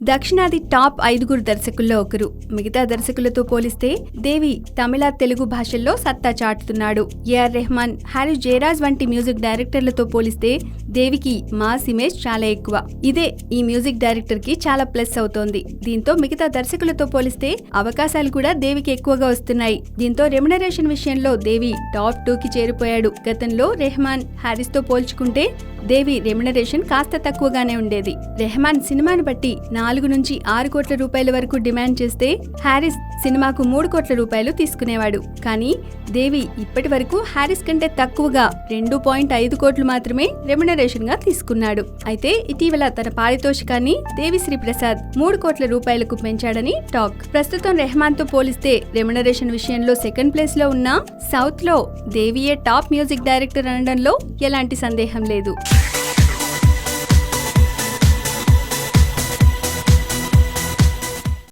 దక్షిణాది టాప్ 5 దర్శకుల్లో ఒకరు. మిగతా దర్శకులతో పోలిస్తే దేవి తమిళ, తెలుగు భాషల్లో సత్తా చాటుతున్నాడు. ఏఆర్ రెహమాన్, హారిస్ జయరాజ్ వంటి మ్యూజిక్ డైరెక్టర్లతో పోలిస్తే దేవికి మాస్ ఇమేజ్ చాలా ఎక్కువ. ఇదే ఈ మ్యూజిక్ డైరెక్టర్ కి చాలా ప్లస్ అవుతోంది. దీంతో మిగతా దర్శకులతో పోలిస్తే అవకాశాలు కూడా దేవికి ఎక్కువగా వస్తున్నాయి. దీంతో రెమ్యునరేషన్ విషయంలో దేవి టాప్ 2 కి చేరిపోయాడు. గతంలో రెహమాన్, హారిస్ తో పోల్చుకుంటే దేవి రెమ్యునరేషన్ కాస్త తక్కువగానే ఉండేది. రెహమాన్ సినిమాను బట్టి 4 నుంచి 6 కోట్ల రూపాయల వరకు డిమాండ్ చేస్తే హారిస్ సినిమాకు 3 కోట్ల రూపాయలు తీసుకునేవాడు. కానీ దేవి ఇప్పటి వరకు హారిస్ కంటే తక్కువగా 2.5 కోట్లు మాత్రమే రెమ్యునరేషన్ గా తీసుకున్నాడు. అయితే ఇటీవల తన పారితోషికాన్ని దేవిశ్రీ ప్రసాద్ 3 కోట్ల రూపాయలకు పెంచాడని టాక్. ప్రస్తుతం రెహమాన్ తో పోలిస్తే రెమ్యునరేషన్ విషయంలో సెకండ్ ప్లేస్ లో ఉన్న సౌత్ లో దేవియే టాప్ మ్యూజిక్ డైరెక్టర్ అనడంలో ఎలాంటి సందేహం లేదు.